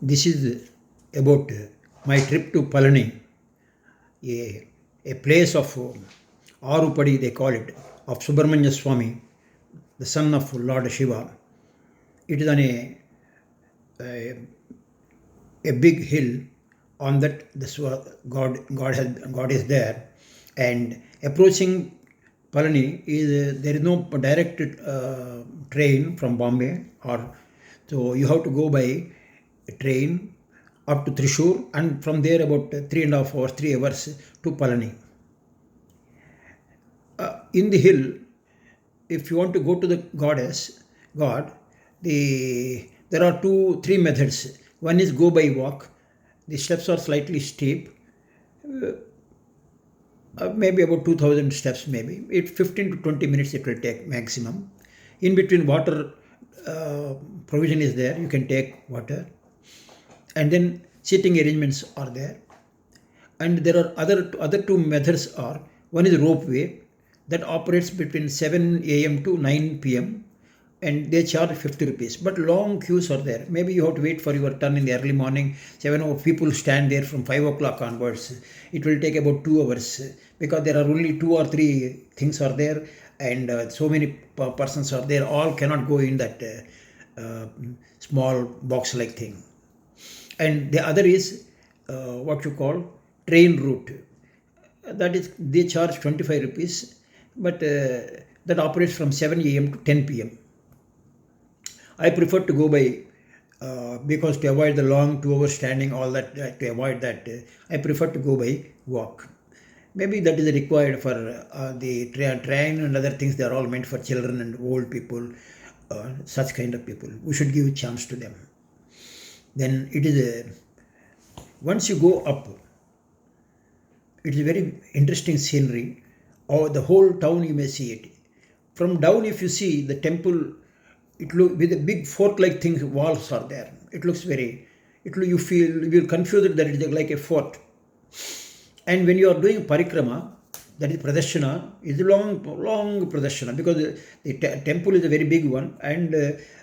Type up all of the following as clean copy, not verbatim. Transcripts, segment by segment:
This is about my trip to Palani, a place of Arupadi, they call it, of Subramanya Swami, the son of Lord Shiva. It is on a big hill. On that, God is there, and approaching Palani is there is no direct train from Bombay, or so you have to go by a train up to Thrissur, and from there about 3.5 hours, 3 hours to Palani. In the hill, if you want to go to the God, there are three methods. One is go by walk. The steps are slightly steep, maybe about 2,000 steps. Maybe 15 to 20 minutes it will take maximum. In between, water provision is there. You can take water, and then seating arrangements are there. And there are other two methods are, one is ropeway that operates between 7 a.m. to 9 p.m. and they charge 50 rupees. But long queues are there. Maybe you have to wait for your turn in the early morning. 7 people stand there from 5 o'clock onwards. It will take about 2 hours because there are only 2 or 3 things are there, and so many persons are there. All cannot go in that small box-like thing. And the other is what you call train route. That is, they charge 25 rupees, but that operates from 7 a.m. to 10 p.m. I prefer to go by, because to avoid the long 2 hours standing, all that, to avoid that, I prefer to go by walk. Maybe that is required for the train and other things. They are all meant for children and old people, such kind of people. We should give a chance to them. Then it is once you go up, it is a very interesting scenery. Or the whole town you may see it. From down, if you see the temple, it look with a big fork-like thing. Walls are there. It looks you feel confused that it is like a fort. And when you are doing parikrama, that is pradashana, is a long pradashana, because the temple is a very big one, and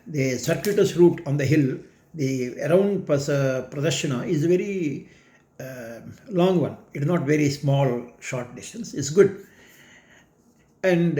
the circuitous route on the hill, the around pradashana is a very long one. It is not very small, short distance. It's good. And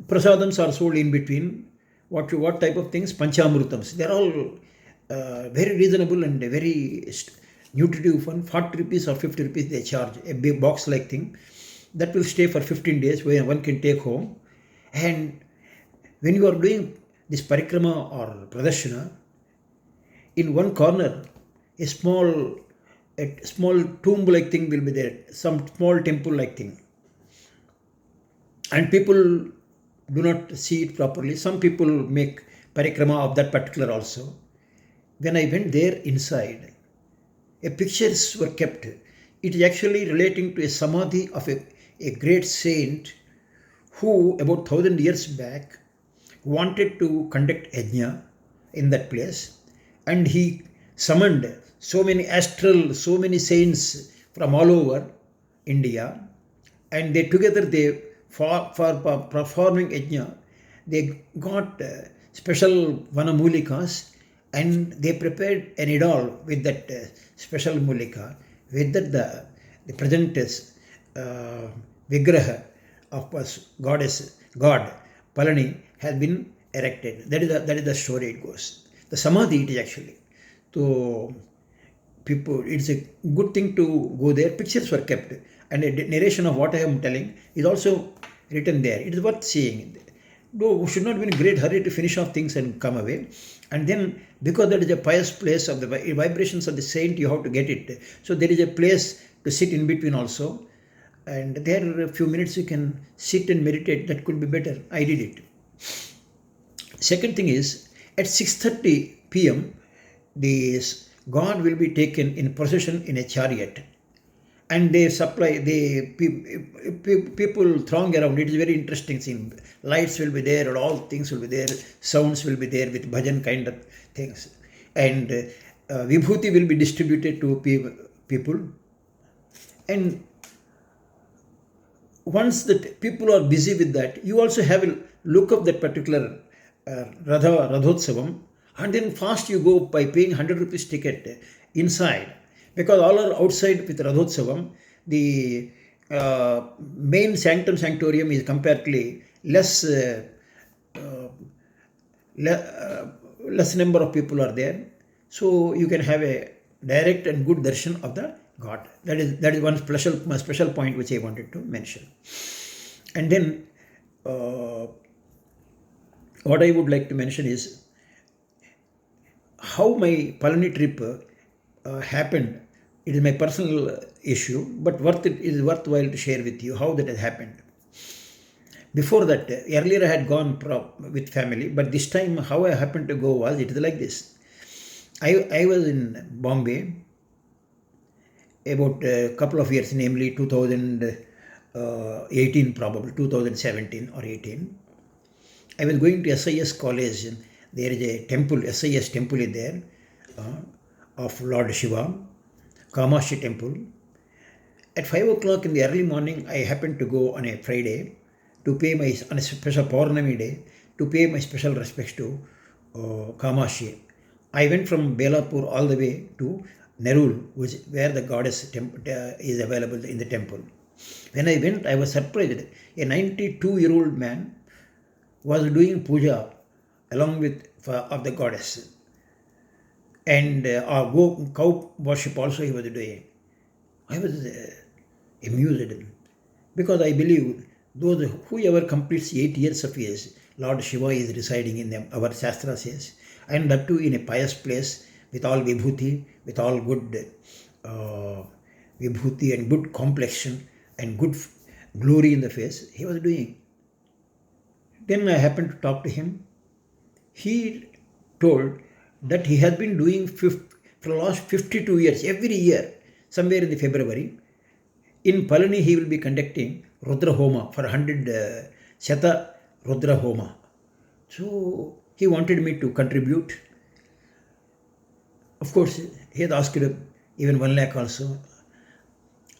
prasadams are sold in between. What type of things? Panchamrutams. They are all very reasonable and very nutritive one. 40 rupees or 50 rupees they charge. A big box-like thing that will stay for 15 days, where one can take home. And when you are doing this parikrama or pradashana, in one corner, a small tomb-like thing will be there. Some small temple-like thing. And people do not see it properly. Some people make parikrama of that particular also. When I went there inside, pictures were kept. It is actually relating to a samadhi of a great saint who about 1,000 years back wanted to conduct yajna in that place, and he summoned so many saints from all over India, and they for performing yajna, they got special vanamulikas, and they prepared an idol with that special mulika. With that, the present vigraha of God Palani has been erected. That is the story it goes. The samadhi it is actually. So people, it's a good thing to go there. Pictures were kept, and a narration of what I am telling is also written there. It is worth seeing. Though we should not be in a great hurry to finish off things and come away. And then, because that is a pious place of the vibrations of the saint, you have to get it. So there is a place to sit in between also. And there a few minutes you can sit and meditate. That could be better. I did it. Second thing is, at 6:30 p.m., God will be taken in procession in a chariot. And they supply, people throng around. It is very interesting scene. Lights will be there, and all things will be there. Sounds will be there with bhajan kind of things. And vibhuti will be distributed to people. And once the people are busy with that, you also have a look of that particular Radhotsavam And then fast you go by paying 100 rupees ticket inside, because all are outside with Radhotsavam. The main sanctum sanctorium is comparatively less, less number of people are there, so you can have a direct and good darshan of the God. That is one special point which I wanted to mention. And then what I would like to mention is how my Palani trip happened. It is my personal issue, but it is worthwhile to share with you how that has happened. Before that, earlier I had gone with family, but this time how I happened to go was, it is like this. I was in Bombay about a couple of years, namely 2018, probably 2017 or 18. I was going to SIS college. There is a temple, SIS temple is there, of Lord Shiva, Kamashi temple. At 5 o'clock in the early morning, I happened to go on a Friday to pay on a special Paurnami day, to pay my special respects to Kamashi. I went from Belapur all the way to Nerul, where the goddess is available in the temple. When I went, I was surprised. A 92-year-old man was doing puja along with of the goddess, and cow worship also he was doing. I was amused, because I believe whoever completes 8 years of age, Lord Shiva is residing in them, our Shastra says, and that too in a pious place with all vibhuti, with all good vibhuti and good complexion and good glory in the face, he was doing. Then I happened to talk to him. He told that he has been doing for the last 52 years, every year, somewhere in the February, in Palani he will be conducting Rudra Homa for 100 Shata Rudra Homa. So he wanted me to contribute. Of course, he had asked even 1 lakh also.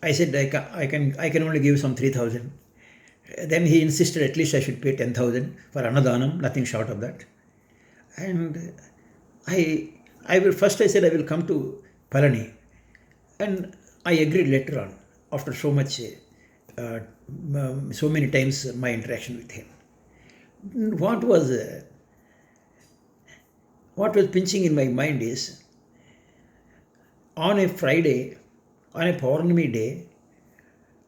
I said I can only give some 3,000. Then he insisted at least I should pay 10,000 for Annadanam, nothing short of that. And I said I will come to Palani, and I agreed later on, after so many times my interaction with him. What was pinching in my mind is, on a Friday, on a Paurnami day,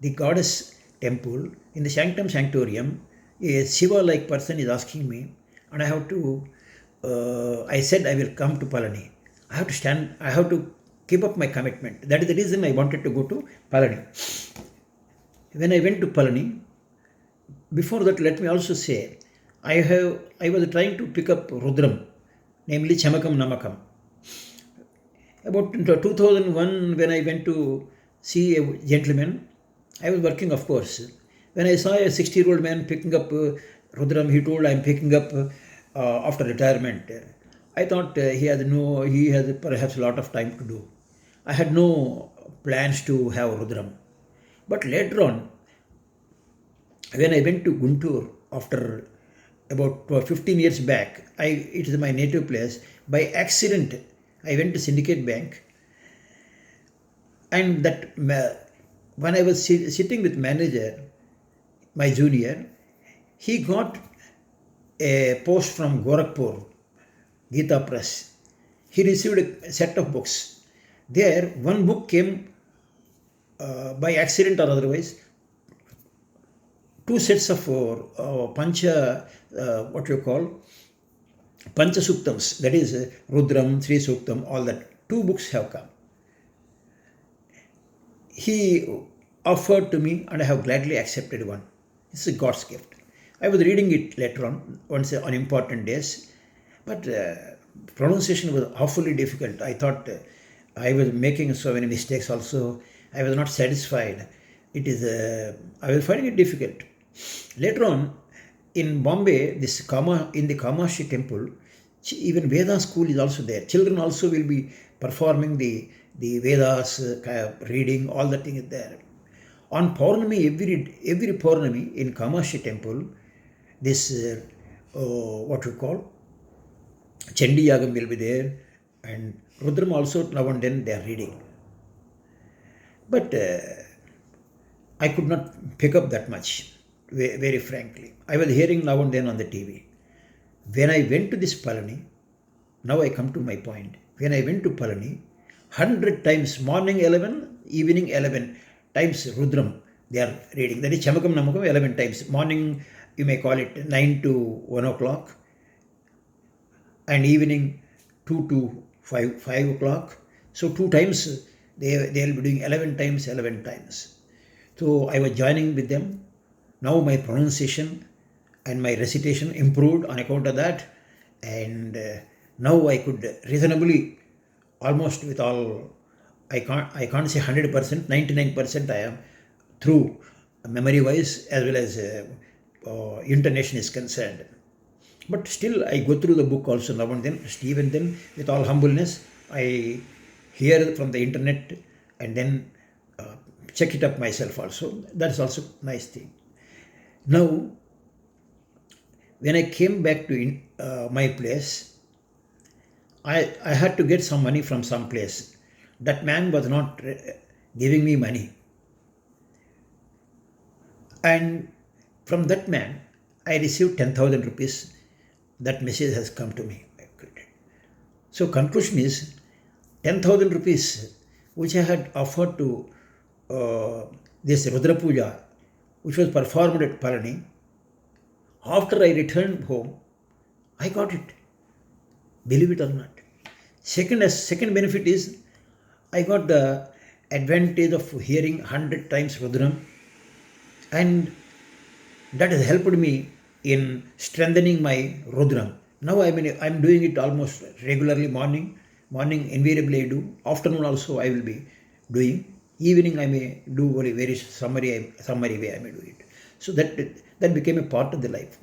the goddess temple, in the sanctum sanctorium, a Shiva-like person is asking me, and I have to, I said I will come to Palani. I have to keep up my commitment. That is the reason I wanted to go to Palani. When I went to Palani, before that let me also say, I was trying to pick up Rudram, namely Chamakam Namakam. About 2001, when I went to see a gentleman, I was working, of course. When I saw a 60-year-old man picking up Rudram, he told, I am picking up after retirement. I thought he has perhaps a lot of time to do. I had no plans to have Rudram. But later on, when I went to Guntur after about 15 years back, it is my native place, by accident I went to Syndicate Bank, and that when I was sitting with manager, my junior, he got a post from Gorakhpur, Gita Press. He received a set of books. There, one book came by accident or otherwise, 2 sets of Pancha Suktams, that is Rudram, Sri Suktam, all that. 2 books have come. He offered to me, and I have gladly accepted one. It's a God's gift. I was reading it later on important days, but pronunciation was awfully difficult. I thought I was making so many mistakes also. I was not satisfied. I was finding it difficult. Later on, in Bombay, in the Kamashi temple, even Veda school is also there. Children also will be performing the Vedas, reading, all that thing is there. On Paurnami, every Paurnami in Kamashi temple, this Chandi Yagam will be there, and Rudram also now and then they are reading. But I could not pick up that much, very frankly. I was hearing now and then on the TV. When I went to this Palani, now I come to my point. When I went to Palani, 100 times, morning 11, evening 11 times Rudram, they are reading. That is Chamakam Namakam 11 times. Morning, you may call it 9 to 1 o'clock, and evening 2 to 5 o'clock. So, two times they'll be doing 11 times, 11 times. So, I was joining with them. Now, my pronunciation and my recitation improved on account of that, and now I could reasonably, almost with all, I can't say 100%, 99% I am through, memory wise as well as intonation is concerned. But still I go through the book also now and then, even then with all humbleness I hear from the internet and then check it up myself also. That's also nice thing. Now when I came back to my place, I had to get some money from some place. That man was not giving me money. And from that man, I received 10,000 rupees. That message has come to me. So conclusion is 10,000 rupees which I had offered to this Rudra Puja, which was performed at Palani. After I returned home, I got it. Believe it or not. Second benefit is I got the advantage of hearing 100 times Rudram, and that has helped me in strengthening my Rudram. Now I'm doing it almost regularly. Morning invariably I do. Afternoon also I will be doing. Evening I may do only very summary way I may do it. So that became a part of the life.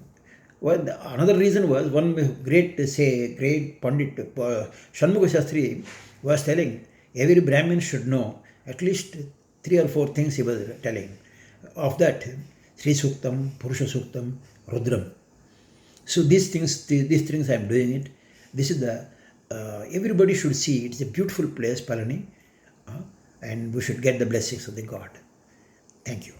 Well, another reason was one great Pandit Shanmugha Shastri was telling every Brahmin should know at least 3 or 4 things he was telling. Of that, Sri Suktam, Purusha Suktam, Rudram. So these things I am doing it. This is the everybody should see. It's a beautiful place, Palani, and we should get the blessings of the God. Thank you.